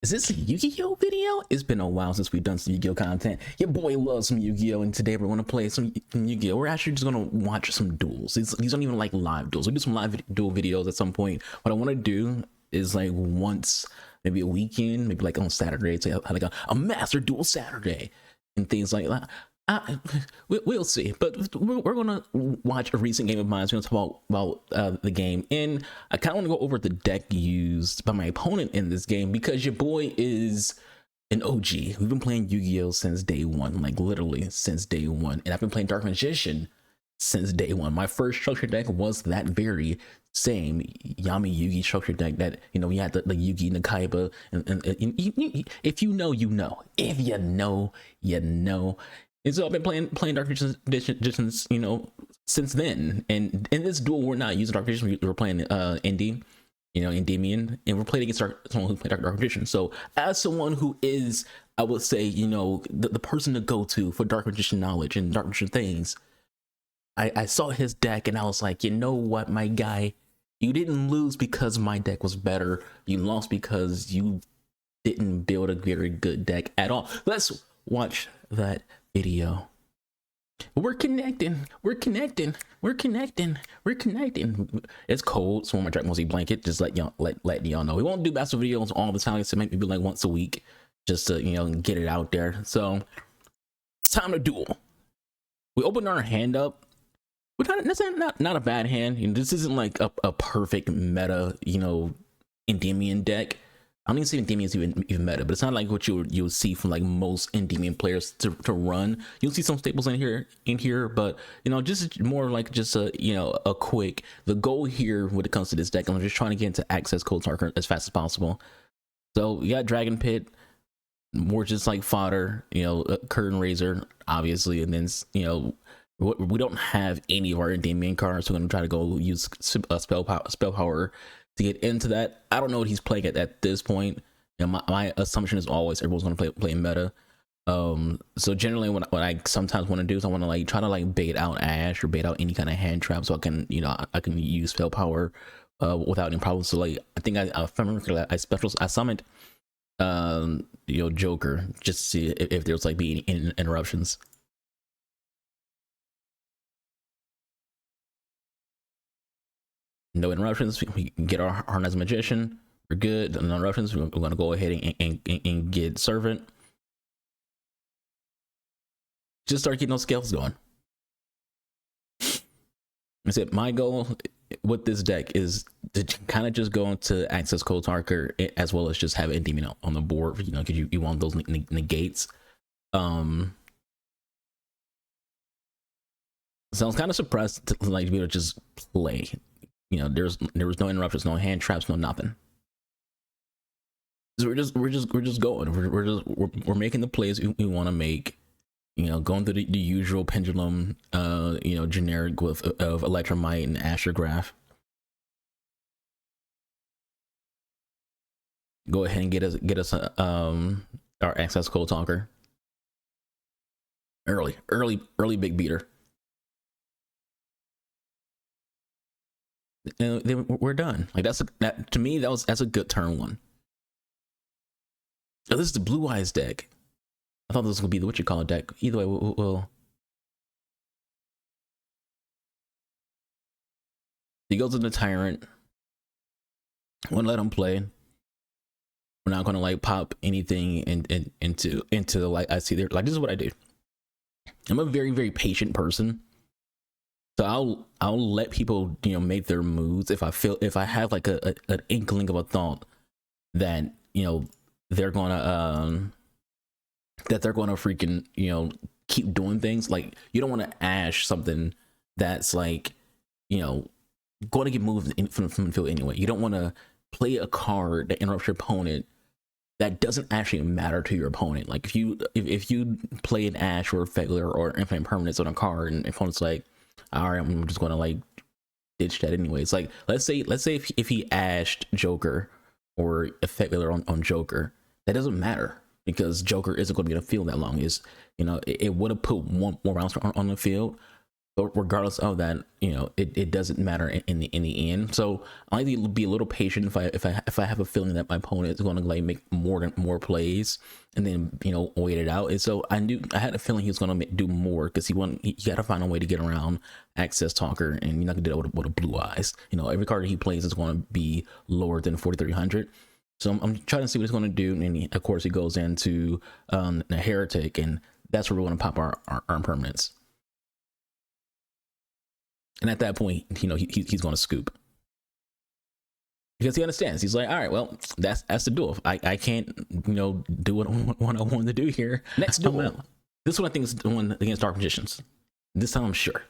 Is this a Yu-Gi-Oh video? It's been a while since we've done some Yu-Gi-Oh content. Your boy loves some Yu-Gi-Oh, and today we're going to play some Yu-Gi-Oh. We're actually just going to watch some duels. These aren't even like live duels. We do some live duel videos at some point. What I want to do is like once, maybe a weekend, maybe like on Saturday, so like a master duel Saturday and things like that. We'll see, but we're gonna watch a recent game of mine. So we're gonna talk about the game, and I kind of want to go over the deck used by my opponent in this game because your boy is an OG. We've been playing Yu-Gi-Oh since day one, like literally since day one, and I've been playing Dark Magician since day one. My first structure deck was that very same Yami Yugi structure deck that, you know, we had the Yugi Nakaiba, and if you know, you know. If you know, you know. And so I've been playing Dark Magicians, you know, since then. And in this duel, we're not using Dark Magician. We're playing Endy, you know, Endyimon, and we're playing against someone who played Dark Magician. So as someone who is, I would say, you know, the person to go to for Dark Magician knowledge and Dark Magician things, I saw his deck and I was like, you know what, my guy, you didn't lose because my deck was better. You lost because you didn't build a very good deck at all. Let's watch that video. We're connecting. It's cold, so my Dragon Ball Z blanket. Just letting y'all know. We won't do basketball videos all the time. So maybe like once a week, just to, you know, get it out there. So it's time to duel. We opened our hand up. That's not a bad hand. You know, this isn't like a perfect meta, you know, Endymion deck. I don't even see Endymion is even meta, but it's not like what you'll see from like most Endymion players to run. You'll see some staples in here, but you know, just more like just a, you know, a quick. The goal here when it comes to this deck, I'm just trying to get into access Cold Tarker as fast as possible. So we got Dragon Pit, more just like fodder, you know, Curtain Raiser, obviously, and then, you know, we don't have any of our Endymion cards, so we're gonna try to go use spell power to get into that. I don't know what he's playing at this point. You know, my assumption is always everyone's gonna play meta. So generally what I sometimes want to do is I want to like try to like bait out Ash or bait out any kind of hand trap, so I can, you know, I can use spell power without any problems. So like I think if I remember, I summoned you know, Joker just to see if there's like be any interruptions. No interruptions. We can get our Harness Magician. We're good. No interruptions. We're going to go ahead and get Servant. Just start getting those scales going. I said my goal with this deck is to kind of just go into access Cold Tarker as well as just have Endymion on the board, you know, because you want those negates. So I was kind of surprised to like be able to just play. You know, there was no interruptions, no hand traps, no nothing. So we're just going. We're making the plays we want to make. You know, going through the usual pendulum, you know, generic of Electromite and Astrograph. Go ahead and get us our access Cold Talker. Early big beater. And then we're done. Like that to me, that's a good turn one. Oh, this is the Blue Eyes deck. I thought this was gonna be the what you call it deck. Either way, we'll he goes to the Tyrant. We'll let him play. We're not gonna like pop anything into the, like I see there. Like this is what I do. I'm a very patient person. So I'll let people, you know, make their moves if I have like an inkling of a thought that, you know, they're gonna freaking, you know, keep doing things. Like you don't want to Ash something that's like, you know, going to get moved from the field anyway. You don't want to play a card that interrupts your opponent that doesn't actually matter to your opponent. Like if you play an Ash or a Fegler or Infinite Permanence on a card and the opponent's like, all right, I'm just gonna like ditch that anyway. It's like, let's say if he ashed Joker or Fegler on Joker, that doesn't matter because Joker isn't going to be in the field that long. Is, you know, it would have put one more rounds on the field, But regardless of that, it doesn't matter in the end. So I like to be a little patient if I have a feeling that my opponent is going to like make more plays, and then wait it out. And so I had a feeling he was going to do more, because he got to find a way to get around Access Talker, and you're not gonna do that with a Blue Eyes. Every card he plays is going to be lower than 4,300. So I'm trying to see what he's going to do, and of course he goes into the Heretic, and that's where we want to pop our impermanents. And at that point, he's going to scoop, because he understands. He's like, all right, well, that's the duel. I can't, do what I wanted to do here. Next duel. This one I think is the one against Dark Magicians. This time I'm sure.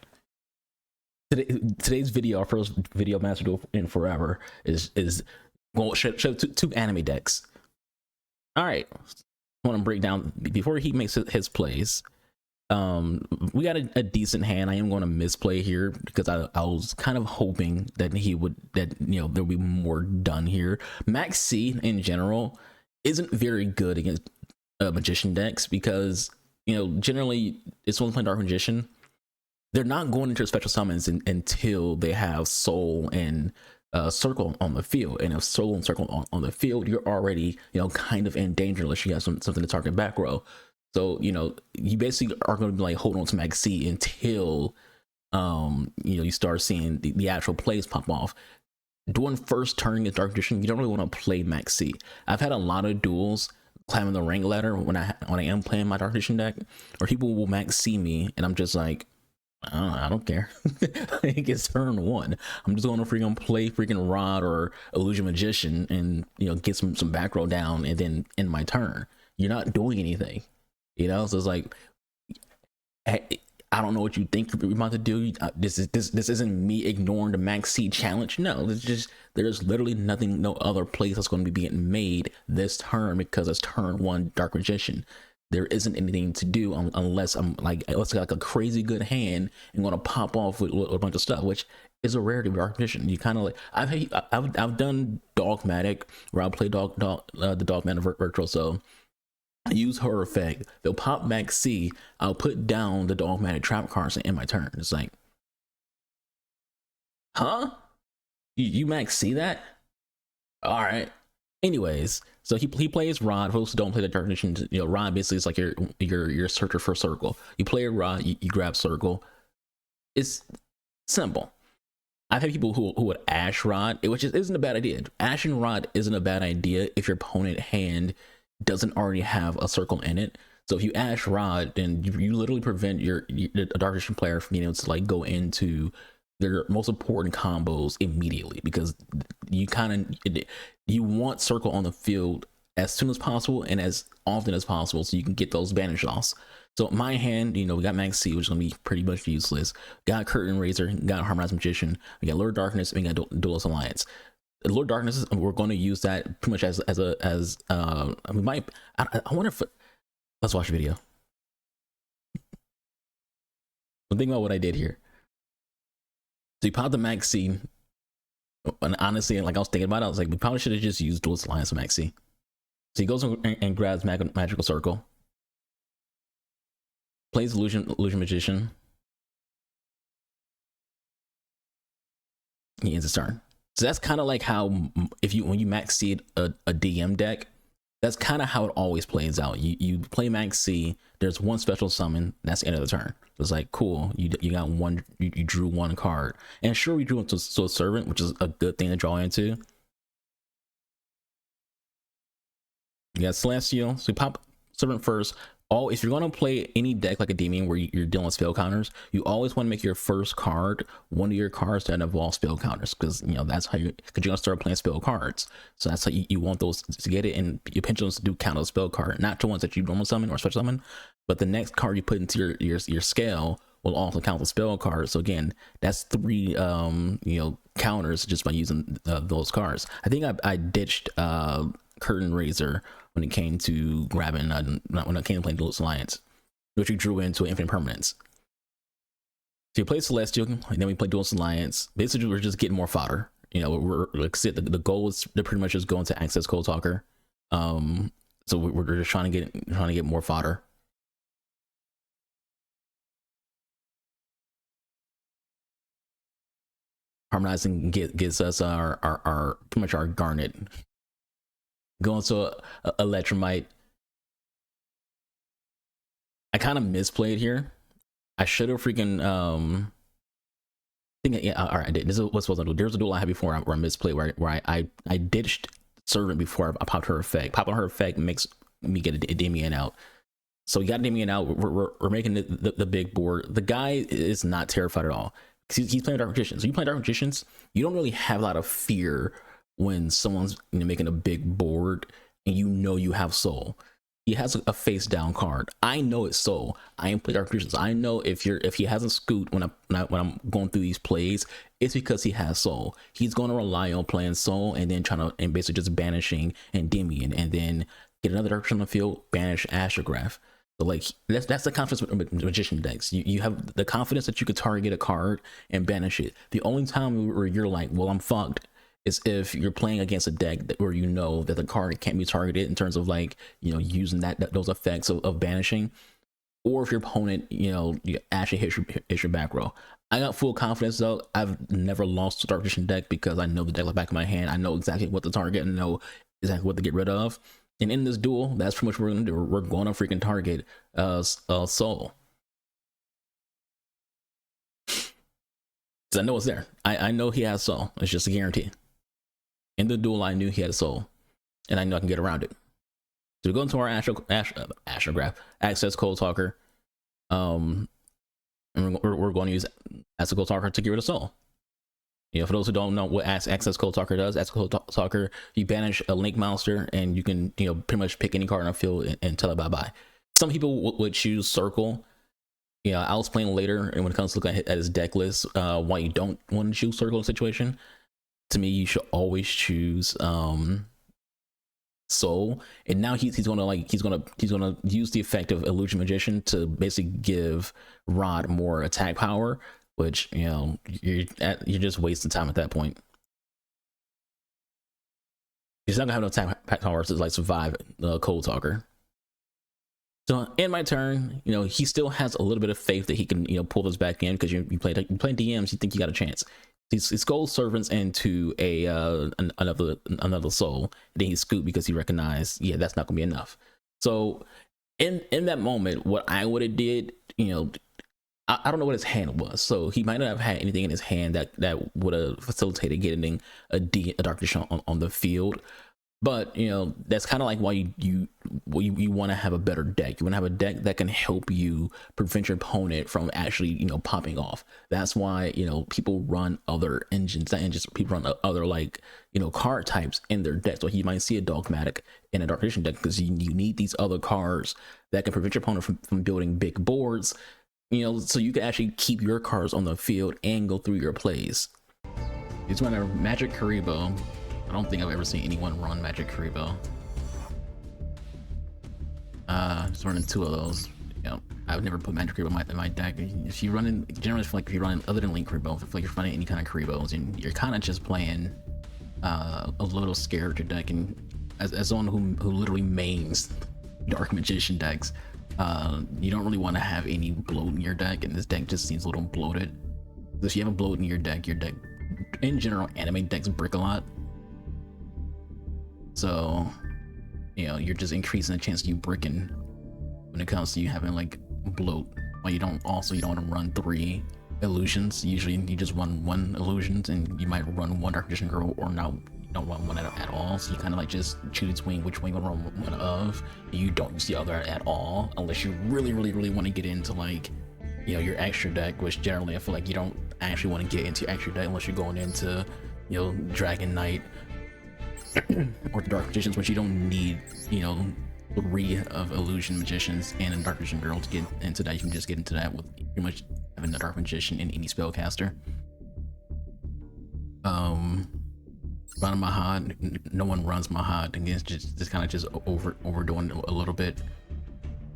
Today's video, our first video master duel in forever, is well, show two anime decks. All right, I want to break down before he makes his plays. We got a decent hand. I am going to misplay here, because I was kind of hoping that there'll be more done here. Max C in general isn't very good against magician decks, because generally it's only playing Dark Magician. They're not going into special summons until they have Soul and Circle on the field. And if Soul and Circle on the field, you're already kind of in danger unless you have something to target back row. So, you basically are going to be like holding on to Max C until, you start seeing the actual plays pop off. During first turn against Dark Magician, you don't really want to play Max C. I've had a lot of duels climbing the rank ladder when I am playing my Dark Magician deck, where people will Max C me, and I'm just like, I don't care. It's turn one. I'm just going to freaking play freaking Rod or Illusion Magician and, get some back row down, and then end my turn. You're not doing anything. So it's like, hey, I don't know what you think you're about to do. This isn't me ignoring the Max C challenge. No, there's literally nothing, no other place that's going to be getting made this turn, because it's turn one Dark Magician. There isn't anything to do unless I'm like, let's get like a crazy good hand and going to pop off with a bunch of stuff, which is a rarity with Dark Magician. You kind of like, I've done Dogmatic, where I play the Dogmatic virtual. So I use her effect. They'll pop Max C. I'll put down the Dogmatic trap cards and end my turn. It's like, huh? You Max C that? All right. Anyways, so he plays Rod. For those who don't play the Dark Magician, Rod basically is like your searcher for Circle. You play a Rod, you grab Circle. It's simple. I've had people who would Ash Rod, which isn't a bad idea. Ashing Rod isn't a bad idea if your opponent hand doesn't already have a Circle in it. So if you Ash Rod, then you literally prevent a Dark Magician player from being able to like go into their most important combos immediately, because you want Circle on the field as soon as possible and as often as possible, so you can get those banish offs. So my hand, we got Max C, which is gonna be pretty much useless. Got Curtain Raiser, got Harmonized Magician, we got Lord Darkness, and we got Duelist Alliance. Lord Darkness, we're going to use that pretty much as we might. I wonder if let's watch a video. I'm thinking about what I did here. So you pop the Max C, and honestly, like I was thinking about it, I was like, we probably should have just used Duelist Alliance with Max C. So he goes and grabs Magical Circle, plays Illusion Magician. He ends his turn. So that's kind of like how when you Max C a DM deck, that's kind of how it always plays out. You play Max C, there's one special summon, that's the end of the turn. So it's like, cool, you got one, you drew one card, and sure, we drew into a Servant, which is a good thing to draw into. You got Celestial, so we pop Servant first. If you're going to play any deck like a Endyimon where you're dealing with spell counters, you always want to make your first card one of your cards that involve spell counters, because that's how you're going to start playing spell cards. So that's how you want those to get it, and your pendulums do count as spell card, not the ones that you normal summon or special summon, but the next card you put into your scale will also count as spell card. So again, that's 3 counters just by using those cards. I think I ditched Curtain Raiser when it came to grabbing when it came to playing Duelist Alliance, which we drew into Infinite Permanence. So you play Celestial, and then we play Duelist Alliance. Basically, we're just getting more fodder. We're like I said, the goal is to pretty much just go into Access Cold Talker. So we're just trying to get more fodder. Harmonizing gets us our pretty much our Garnet. Going to Electromite. I kind of misplayed here. I should have freaking yeah, all right, I did. This is what's supposed to do. There's a duel I had before where I misplayed, where I ditched Servant before I popped her effect. Popping her effect makes me get a Endyimon out. So we got Endyimon out. We're making the big board. The guy is not terrified at all. He's playing Dark Magicians. So you play Dark Magicians, you don't really have a lot of fear when someone's making a big board and you have Soul. He has a face down card. I know it's Soul. I ain't played Dark Magicians. I know if he hasn't scoot when I'm going through these plays, it's because he has Soul. He's going to rely on playing Soul and then and basically just banishing Endymion and then get another Dark Magician on the field, banish Astrograph. So like that's the confidence with Magician decks. You have the confidence that you could target a card and banish it. The only time where you're like, well, I'm fucked, is if you're playing against a deck where you know that the card can't be targeted in terms of like using those effects of banishing, or if your opponent you actually hits your back row. I got full confidence though. I've never lost to Dark Magician deck because I know the deck like the back of my hand. I know exactly what to target and know exactly what to get rid of. And in this duel, that's pretty much what we're gonna do. We're going to freaking target Soul. Because I know it's there. I know he has Soul. It's just a guarantee. In the duel, I knew he had a Soul. And I know I can get around it. So we go into our Astrograph, Access Cold Talker. And we're going to use Access Cold Talker to get rid of Soul. For those who don't know what Access Cold Talker does, Access Cold Talker, you banish a Link monster and you can, pretty much pick any card on the field and tell it bye-bye. Some people would choose Circle. I'll explain later, and when it comes to looking at his deck list, why you don't want to choose Circle in a situation. To me, you should always choose Soul. And now he's gonna use the effect of Illusion Magician to basically give Rod more attack power, which you're just wasting time at that point. He's not gonna have no attack power to like survive the Cold Talker. So in my turn, he still has a little bit of faith that he can pull this back in, because you play DMs, you think you got a chance. He scolds Servants into another Soul, and then he scoot because he recognized, that's not gonna be enough. So in that moment, what I would have did, I don't know what his hand was, so he might not have had anything in his hand that would have facilitated getting a Dark Magician on the field. But that's kind of like why you want to have a better deck. You want to have a deck that can help you prevent your opponent from actually popping off. That's why people run other engines, not engines. People run other card types in their deck. So you might see a Dogmatic in a Dark Magician deck because you need these other cards that can prevent your opponent from building big boards. So you can actually keep your cards on the field and go through your plays. He's running a Magic Karibo. I don't think I've ever seen anyone run Magic Karibo. Just running two of those. I've never put Magic Karibo in my deck. If you run generally feel like if you're running other than Link Karibo, if you're running any kind of Karibos, and you're kind of just playing a little scared your deck, and as someone who literally mains Dark Magician decks, you don't really want to have any bloat in your deck, and this deck just seems a little bloated. If you have a bloat in your deck in general, anime decks brick a lot. So, you're just increasing the chance of you bricking when it comes to you having like bloat. Well, you don't want to run 3 illusions. Usually you just run 1 illusion, and you might run 1 Dark Magician Girl, or don't run 1 at all. So you kind of like just choose which one you want to run 1 of. You don't use the other at all, unless you really want to get into like, your extra deck, which generally I feel like you don't actually want to get into extra deck unless you're going into, Dragon Knight or Dark Magicians, which you don't need 3 of Illusion Magicians and a Dark Magician Girl to get into that. You can just get into that with pretty much having a Dark Magician and any spellcaster. Running Mahad, no one runs Mahad. Again, just kind of just overdoing a little bit.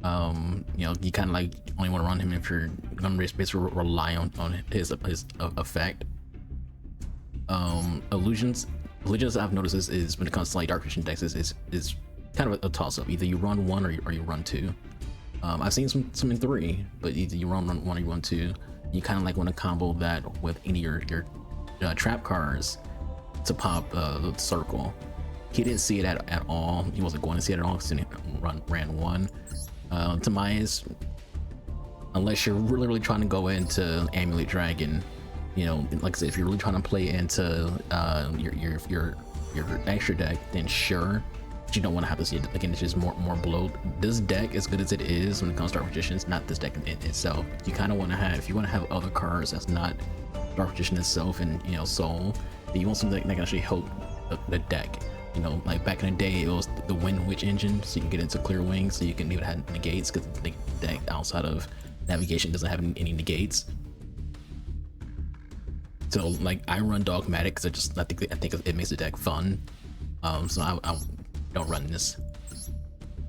You kind of like only want to run him if you're gonna basically rely on his effect. Illusions I've noticed is when it comes to like Dark Magician decks is kind of a toss up. Either you run 1 or you run 2. I've seen some in 3, but either you run 1 or you run 2. You kind of like want to combo that with any of your trap cards to pop the circle. He didn't see it at all. He wasn't going to see it at all because he ran one. To my eyes, unless you're really trying to go into Amulet Dragon, you know, like I said, if you're really trying to play into your extra deck, then sure. But you don't want to have to see it again. It's just more bloat. This deck, as good as it is when it comes to Dark Magician, it's not this deck in itself. You kind of want to have, if you want to have other cards that's not Dark Magician itself and, you know, Soul, then you want something that can actually help the deck. You know, like back in the day, it was the Wind Witch engine, so you can get into Clear Wings, so you can even have negates, because the deck outside of navigation doesn't have any negates. So like I run Dogmatic because I think it makes the deck fun. So I don't run this.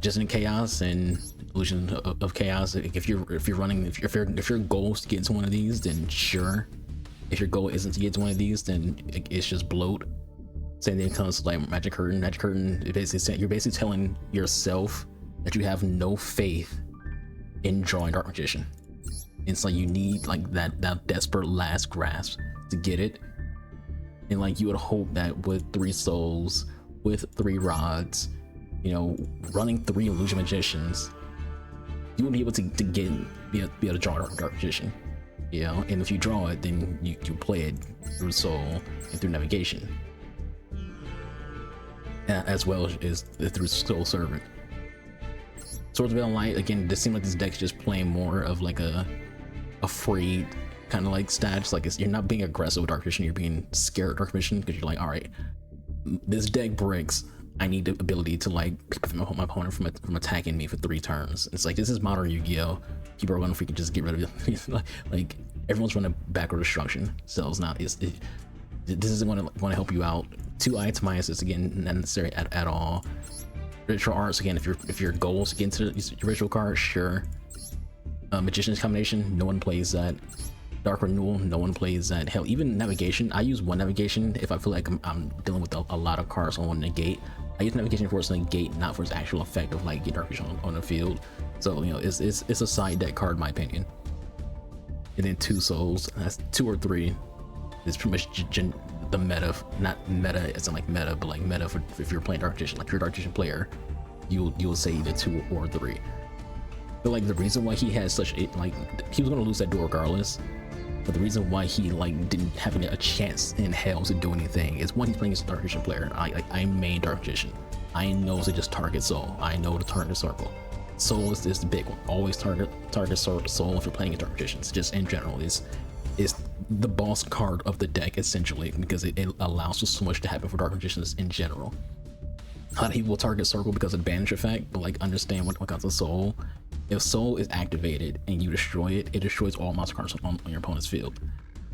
Just in Chaos and Illusion of Chaos. If your goal is to get into one of these, then sure. If your goal isn't to get to one of these, then it's just bloat. Same thing comes to like Magic Curtain. Magic Curtain, you're basically telling yourself that you have no faith in drawing Dark Magician. It's like you need like that desperate last grasp to get it. And like you would hope that with 3 souls, with 3 rods, you know, running 3 Illusion Magicians, you will be able to be able to draw Dark Magician. You know, and if you draw it, then you play it through Soul and through Navigation, as well as through Soul Servant. Swords of Veil Light, again, this seems like this deck's just playing more of like a afraid kind of like stats. Like you're not being aggressive with Dark Magician, you're being scared of Dark Magician because you're like, all right, this deck breaks. I need the ability to like prevent my opponent from attacking me for 3 turns. It's like, this is modern Yu-Gi-Oh! People are gonna freaking just get rid of it. Like everyone's running backward destruction. So it's not. This isn't going to help you out. 2 itemize, again, not necessary at all. Ritual Arts, again, if your goal is to get into your ritual card, sure. Magician's Combination, no one plays that. Dark Renewal, no one plays that. Hell, even Navigation, I use 1 Navigation if I feel like I'm dealing with a lot of cards on 1 negate. I use Navigation for its negate, not for its actual effect of like get Dark Vision on the field. So, you know, it's a side deck card in my opinion. And then 2 souls, that's 2 or 3. It's pretty much the meta, not meta as in like meta, but like meta for if you're playing Dark Magician. Like if you're a Dark Magician player, you'll say either 2 or 3. But like the reason why he has such a, like, he was gonna lose that duel regardless. But the reason why he like didn't have a chance in hell to do anything is, one, he's playing as a Dark Magician player. I main Dark Magician. I know to just target Soul. I know to target Circle. Soul is the big one. Always target Soul if you're playing a Dark Magician. It's just in general is the boss card of the deck essentially, because it allows for so much to happen for Dark Magicians in general. He will target Circle because of the banish effect, but like understand what comes to Soul. If Soul is activated and you destroy it, it destroys all monster cards on your opponent's field.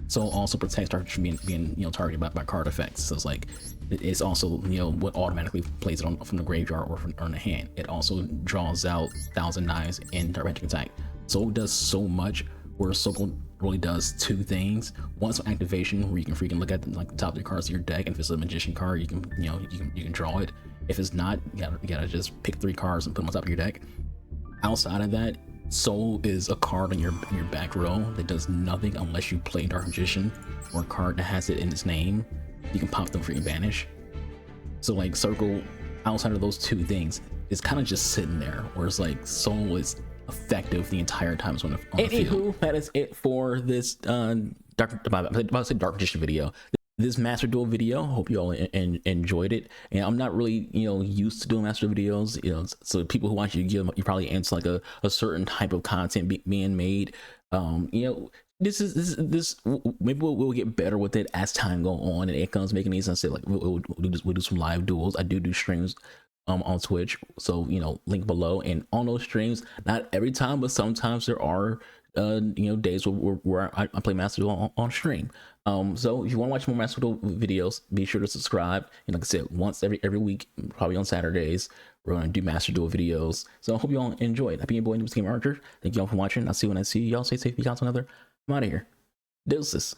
Soul also protects Dark Magician being you know, targeted by card effects. So it's like, it's also, you know, what automatically plays it on from the graveyard or from the hand. It also draws out Thousand Knives and Dark Magic Attack. Soul does so much, where Soul really does 2 things. One's activation, where you can freaking look at the top 3 cards of your deck, and if it's a Magician card, you can draw it. If it's not, you gotta just pick 3 cards and put them on top of your deck. Outside of that, Soul is a card in your back row that does nothing unless you play Dark Magician or a card that has it in its name. You can pop them for your banish. So like Circle, outside of those 2 things, is kind of just sitting there, whereas like Soul is effective the entire time it's on the field. That is it for this Dark Magician video. This Master Duel video. Hope you all enjoyed it. And I'm not really, you know, used to doing Master Duel videos, you know, so people who watch you probably answer like a certain type of content being made. You know, this maybe we'll get better with it as time go on and it comes making these sense. Like we'll do some live duels. I do streams on Twitch, so you know, link below. And on those streams, not every time, but sometimes there are you know, days where I play Master Duel on stream. So if you want to watch more Master Duel videos, be sure to subscribe. And like I said, once every week, probably on Saturdays, we're going to do Master Duel videos. So I hope you all enjoyed. I've been your boy, Game Archer. Thank you all for watching. I'll see you when I see you. Y'all stay safe. Be out to another. I'm out of here. Deuces.